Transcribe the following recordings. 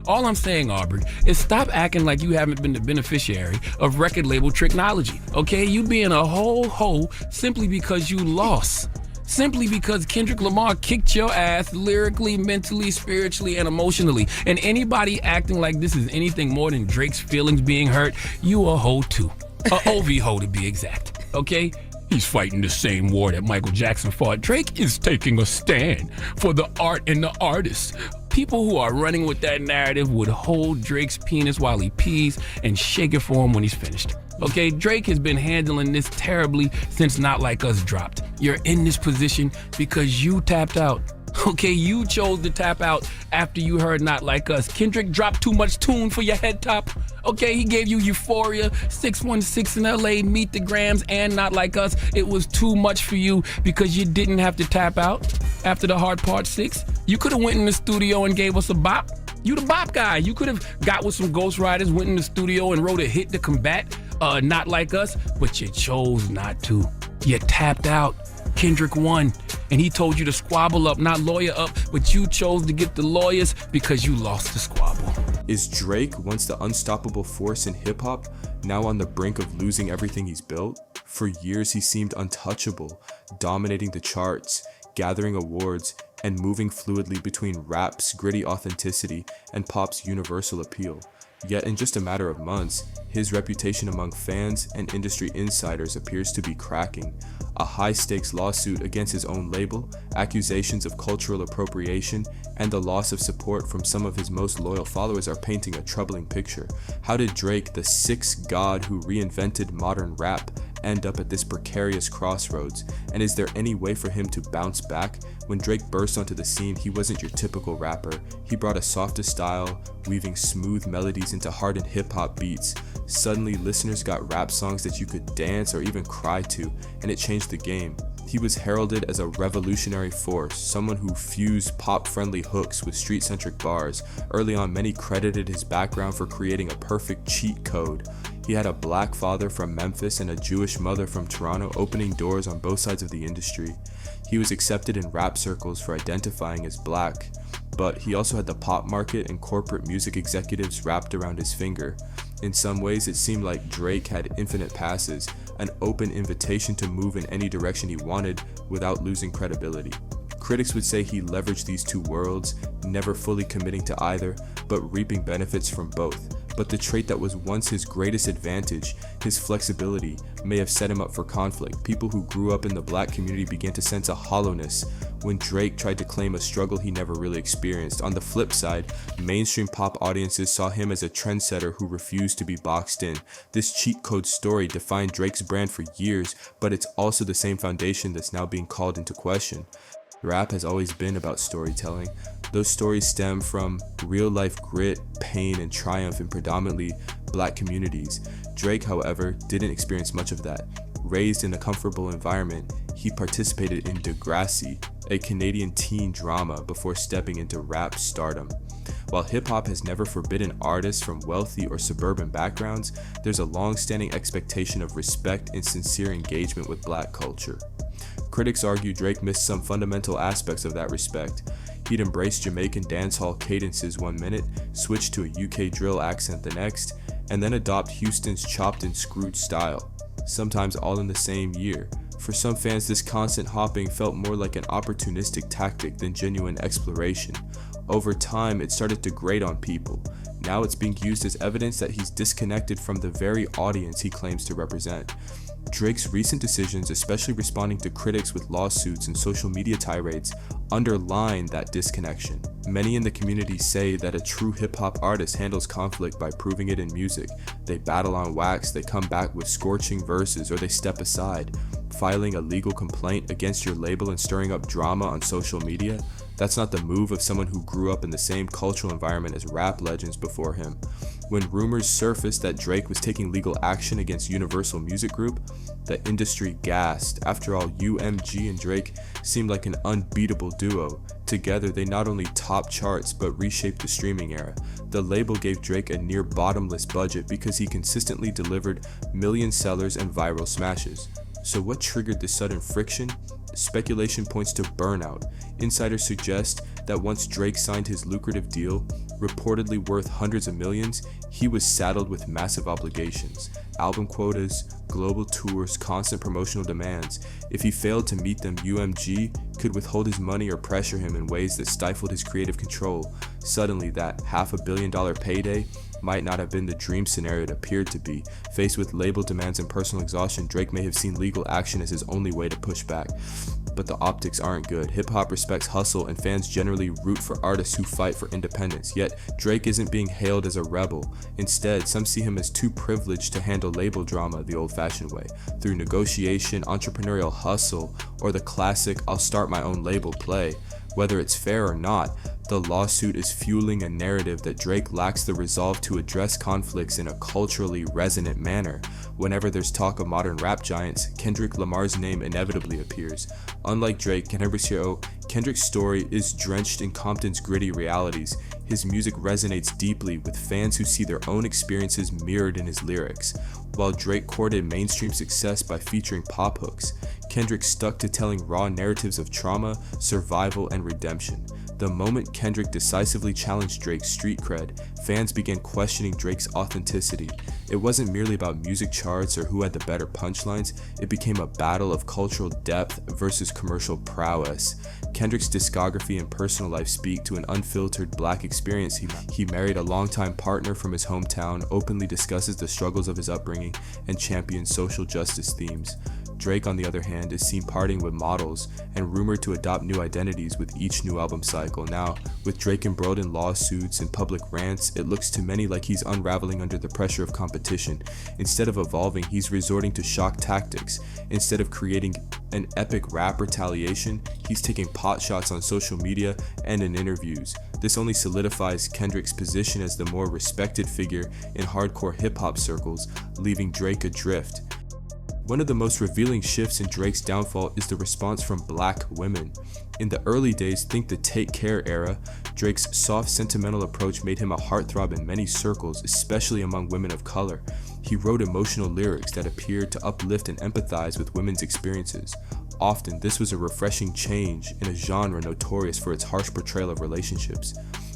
All I'm saying, Aubrey, is stop acting like you haven't been the beneficiary of record label technology, okay? You being a whole hoe simply because you lost. Simply because Kendrick Lamar kicked your ass lyrically, mentally, spiritually, and emotionally. And anybody acting like this is anything more than Drake's feelings being hurt, you a hoe too. A OV hoe to be exact, okay? He's fighting the same war that Michael Jackson fought. Drake is taking a stand for the art and the artist. People who are running with that narrative would hold Drake's penis while he pees and shake it for him when he's finished. Okay, Drake has been handling this terribly since Not Like Us dropped. You're in this position because you tapped out. Okay, you chose to tap out after you heard Not Like Us. Kendrick dropped too much tune for your head top. Okay, he gave you Euphoria, 616 in LA, Meet the Grams, and Not Like Us. It was too much for you because you didn't have to tap out after the Hard Part 6. You could have went in the studio and gave us a bop. You the bop guy. You could have got with some ghostwriters, went in the studio and wrote a hit to combat Not Like Us, but you chose not to. You tapped out. Kendrick won, and he told you to squabble up, not lawyer up, but you chose to get the lawyers because you lost the squabble. Is Drake, once the unstoppable force in hip-hop, now on the brink of losing everything he's built? For years he seemed untouchable, dominating the charts, gathering awards, and moving fluidly between rap's gritty authenticity and pop's universal appeal. Yet in just a matter of months, his reputation among fans and industry insiders appears to be cracking. A high-stakes lawsuit against his own label, accusations of cultural appropriation, and the loss of support from some of his most loyal followers are painting a troubling picture. How did Drake, the sixth god who reinvented modern rap, end up at this precarious crossroads? And is there any way for him to bounce back? When Drake burst onto the scene, he wasn't your typical rapper. He brought a softer style, weaving smooth melodies into hardened hip-hop beats. Suddenly, listeners got rap songs that you could dance or even cry to, and it changed the game. He was heralded as a revolutionary force, someone who fused pop-friendly hooks with street-centric bars. Early on, many credited his background for creating a perfect cheat code. He had a black father from Memphis and a Jewish mother from Toronto, opening doors on both sides of the industry. He was accepted in rap circles for identifying as black, but he also had the pop market and corporate music executives wrapped around his finger. In some ways, it seemed like Drake had infinite passes, an open invitation to move in any direction he wanted without losing credibility. Critics would say he leveraged these two worlds, never fully committing to either, but reaping benefits from both. But the trait that was once his greatest advantage, his flexibility, may have set him up for conflict. People who grew up in the black community began to sense a hollowness when Drake tried to claim a struggle he never really experienced. On the flip side, mainstream pop audiences saw him as a trendsetter who refused to be boxed in. This cheat code story defined Drake's brand for years, but it's also the same foundation that's now being called into question. Rap has always been about storytelling. Those stories stem from real-life grit, pain, and triumph in predominantly black communities. Drake, however, didn't experience much of that. Raised in a comfortable environment, he participated in Degrassi, a Canadian teen drama, before stepping into rap stardom. While hip-hop has never forbidden artists from wealthy or suburban backgrounds, there's a long-standing expectation of respect and sincere engagement with black culture. Critics argue Drake missed some fundamental aspects of that respect. He'd embrace Jamaican dancehall cadences one minute, switch to a UK drill accent the next, and then adopt Houston's chopped and screwed style, sometimes all in the same year. For some fans, this constant hopping felt more like an opportunistic tactic than genuine exploration. Over time, it started to grate on people. Now it's being used as evidence that he's disconnected from the very audience he claims to represent. Drake's recent decisions, especially responding to critics with lawsuits and social media tirades, underline that disconnection. Many in the community say that a true hip-hop artist handles conflict by proving it in music. They battle on wax, they come back with scorching verses, or they step aside. Filing a legal complaint against your label and stirring up drama on social media, that's not the move of someone who grew up in the same cultural environment as rap legends before him. When rumors surfaced that Drake was taking legal action against Universal Music Group, the industry gasped. After all, UMG and Drake seemed like an unbeatable duo. Together, they not only topped charts but reshaped the streaming era. The label gave Drake a near bottomless budget because he consistently delivered million sellers and viral smashes. So what triggered this sudden friction? Speculation points to burnout. Insiders suggest that once Drake signed his lucrative deal, reportedly worth hundreds of millions, he was saddled with massive obligations, album quotas, global tours, constant promotional demands. If he failed to meet them, UMG could withhold his money or pressure him in ways that stifled his creative control. Suddenly, that $500 million payday might not have been the dream scenario it appeared to be. Faced with label demands and personal exhaustion, Drake may have seen legal action as his only way to push back. But the optics aren't good. Hip-hop respects hustle, and fans generally root for artists who fight for independence. Yet, Drake isn't being hailed as a rebel. Instead, some see him as too privileged to handle label drama the old-fashioned way, through negotiation, entrepreneurial hustle, or the classic "I'll start my own label" play. Whether it's fair or not, the lawsuit is fueling a narrative that Drake lacks the resolve to address conflicts in a culturally resonant manner. Whenever there's talk of modern rap giants, Kendrick Lamar's name inevitably appears. Unlike Drake, Kendrick's story is drenched in Compton's gritty realities. His music resonates deeply with fans who see their own experiences mirrored in his lyrics. While Drake courted mainstream success by featuring pop hooks, Kendrick stuck to telling raw narratives of trauma, survival, and redemption. The moment Kendrick decisively challenged Drake's street cred, fans began questioning Drake's authenticity. It wasn't merely about music charts or who had the better punchlines, it became a battle of cultural depth versus commercial prowess. Kendrick's discography and personal life speak to an unfiltered Black experience. He married a longtime partner from his hometown, openly discusses the struggles of his upbringing, and champions social justice themes. Drake, on the other hand, is seen partying with models and rumored to adopt new identities with each new album cycle. Now, with Drake embroiled in lawsuits and public rants, it looks to many like he's unraveling under the pressure of competition. Instead of evolving, he's resorting to shock tactics. Instead of creating an epic rap retaliation, he's taking pot shots on social media and in interviews. This only solidifies Kendrick's position as the more respected figure in hardcore hip-hop circles, leaving Drake adrift. One of the most revealing shifts in Drake's downfall is the response from Black women. In the early days, think the Take Care era, Drake's soft, sentimental approach made him a heartthrob in many circles, especially among women of color. He wrote emotional lyrics that appeared to uplift and empathize with women's experiences. Often, this was a refreshing change in a genre notorious for its harsh portrayal of relationships.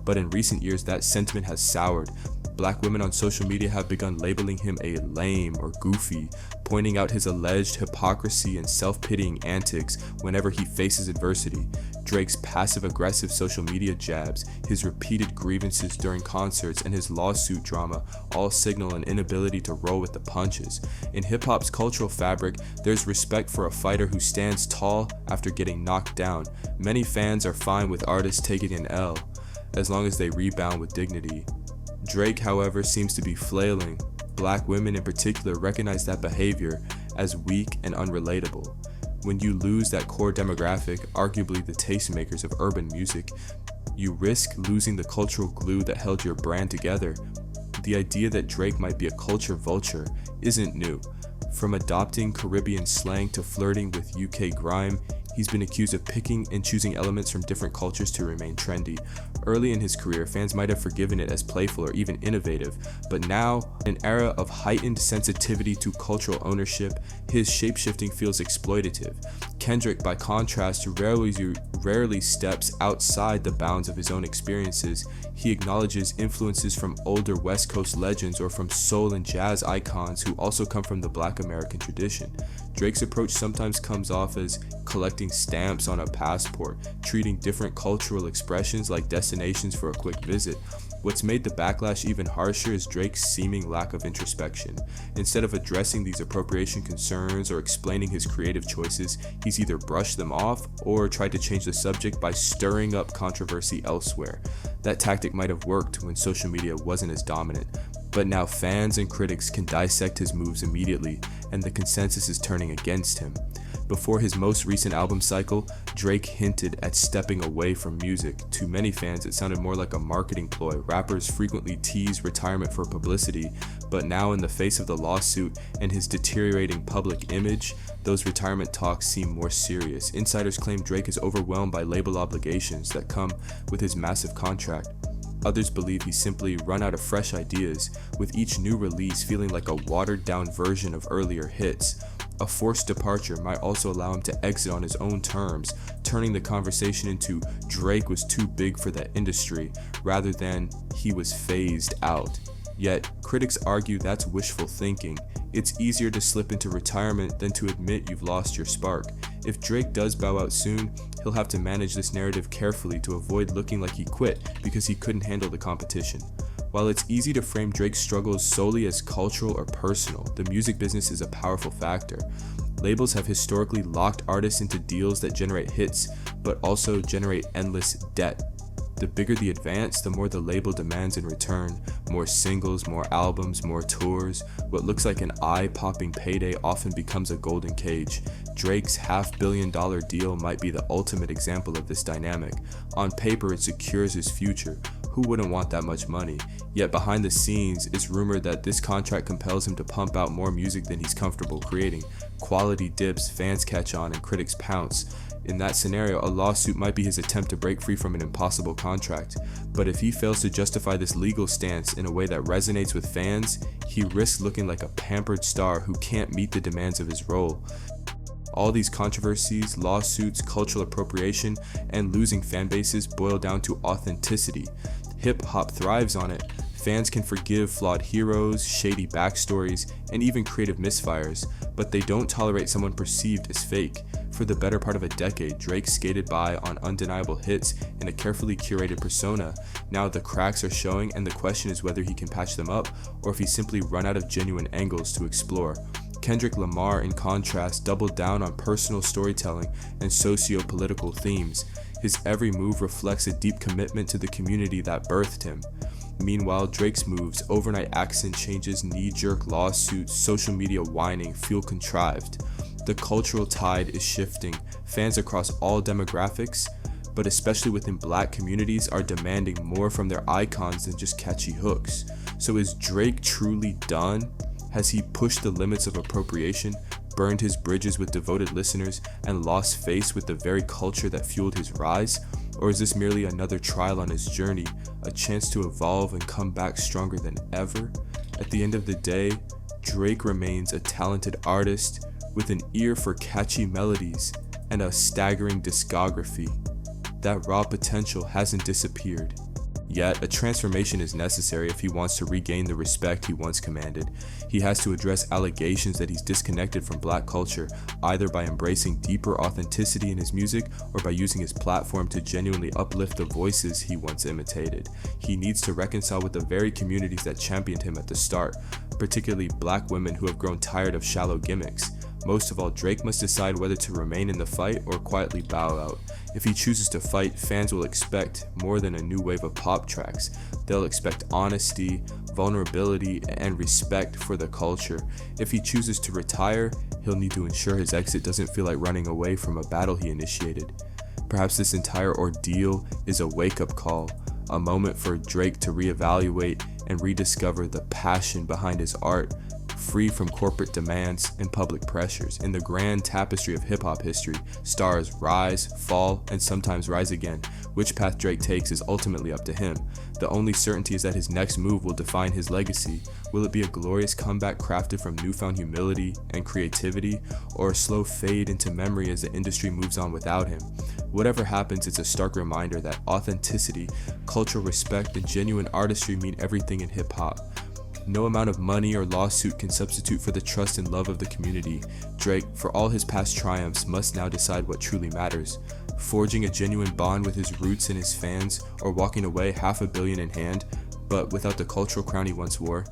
But in recent years, that sentiment has soured. Black women on social media have begun labeling him a lame or goofy, pointing out his alleged hypocrisy and self-pitying antics whenever he faces adversity. Drake's passive-aggressive social media jabs, his repeated grievances during concerts, and his lawsuit drama all signal an inability to roll with the punches. In hip-hop's cultural fabric, there's respect for a fighter who stands tall after getting knocked down. Many fans are fine with artists taking an L, as long as they rebound with dignity. Drake, however, seems to be flailing. Black women in particular recognize that behavior as weak and unrelatable. When you lose that core demographic, arguably the tastemakers of urban music, you risk losing the cultural glue that held your brand together. The idea that Drake might be a culture vulture isn't new. From adopting Caribbean slang to flirting with UK grime, he's been accused of picking and choosing elements from different cultures to remain trendy. Early in his career, fans might have forgiven it as playful or even innovative, but now, in an era of heightened sensitivity to cultural ownership, his shapeshifting feels exploitative. Kendrick, by contrast, rarely steps outside the bounds of his own experiences. He acknowledges influences from older West Coast legends or from soul and jazz icons who also come from the Black American tradition. Drake's approach sometimes comes off as collecting stamps on a passport, treating different cultural expressions like destinations for a quick visit. What's made the backlash even harsher is Drake's seeming lack of introspection. Instead of addressing these appropriation concerns or explaining his creative choices, he's either brushed them off or tried to change the subject by stirring up controversy elsewhere. That tactic might have worked when social media wasn't as dominant, but now fans and critics can dissect his moves immediately, and the consensus is turning against him. Before his most recent album cycle, Drake hinted at stepping away from music. To many fans, it sounded more like a marketing ploy. Rappers frequently tease retirement for publicity, but now in the face of the lawsuit and his deteriorating public image, those retirement talks seem more serious. Insiders claim Drake is overwhelmed by label obligations that come with his massive contract. Others believe he's simply run out of fresh ideas, with each new release feeling like a watered-down version of earlier hits. A forced departure might also allow him to exit on his own terms, turning the conversation into Drake was too big for the industry, rather than he was phased out. Yet, critics argue that's wishful thinking. It's easier to slip into retirement than to admit you've lost your spark. If Drake does bow out soon, he'll have to manage this narrative carefully to avoid looking like he quit because he couldn't handle the competition. While it's easy to frame Drake's struggles solely as cultural or personal, the music business is a powerful factor. Labels have historically locked artists into deals that generate hits, but also generate endless debt. The bigger the advance, the more the label demands in return. More singles, more albums, more tours. What looks like an eye-popping payday often becomes a golden cage. Drake's $500 million deal might be the ultimate example of this dynamic. On paper, it secures his future. Who wouldn't want that much money? Yet behind the scenes, it's rumored that this contract compels him to pump out more music than he's comfortable creating. Quality dips, fans catch on, and critics pounce. In that scenario, a lawsuit might be his attempt to break free from an impossible contract. But if he fails to justify this legal stance in a way that resonates with fans, he risks looking like a pampered star who can't meet the demands of his role. All these controversies, lawsuits, cultural appropriation, and losing fan bases boil down to authenticity. Hip-hop thrives on it. Fans can forgive flawed heroes, shady backstories, and even creative misfires, but they don't tolerate someone perceived as fake. For the better part of a decade, Drake skated by on undeniable hits in a carefully curated persona. Now the cracks are showing, and the question is whether he can patch them up, or if he's simply run out of genuine angles to explore. Kendrick Lamar, in contrast, doubled down on personal storytelling and socio-political themes. His every move reflects a deep commitment to the community that birthed him. Meanwhile, Drake's moves, overnight accent changes, knee-jerk lawsuits, social media whining feel contrived. The cultural tide is shifting. Fans across all demographics, but especially within Black communities, are demanding more from their icons than just catchy hooks. So is Drake truly done? Has he pushed the limits of appropriation, burned his bridges with devoted listeners, and lost face with the very culture that fueled his rise? Or is this merely another trial on his journey, a chance to evolve and come back stronger than ever? At the end of the day, Drake remains a talented artist with an ear for catchy melodies and a staggering discography. That raw potential hasn't disappeared. Yet, a transformation is necessary if he wants to regain the respect he once commanded. He has to address allegations that he's disconnected from Black culture, either by embracing deeper authenticity in his music or by using his platform to genuinely uplift the voices he once imitated. He needs to reconcile with the very communities that championed him at the start, particularly Black women who have grown tired of shallow gimmicks. Most of all, Drake must decide whether to remain in the fight or quietly bow out. If he chooses to fight, fans will expect more than a new wave of pop tracks. They'll expect honesty, vulnerability, and respect for the culture. If he chooses to retire, he'll need to ensure his exit doesn't feel like running away from a battle he initiated. Perhaps this entire ordeal is a wake-up call, a moment for Drake to reevaluate and rediscover the passion behind his art, free from corporate demands and public pressures. In the grand tapestry of hip-hop history, stars rise, fall, and sometimes rise again. Which path Drake takes is ultimately up to him. The only certainty is that his next move will define his legacy. Will it be a glorious comeback crafted from newfound humility and creativity, or a slow fade into memory as the industry moves on without him? Whatever happens, it's a stark reminder that authenticity, cultural respect, and genuine artistry mean everything in hip-hop. No amount of money or lawsuit can substitute for the trust and love of the community. Drake, for all his past triumphs, must now decide what truly matters. Forging a genuine bond with his roots and his fans, or walking away $500 million in hand, but without the cultural crown he once wore.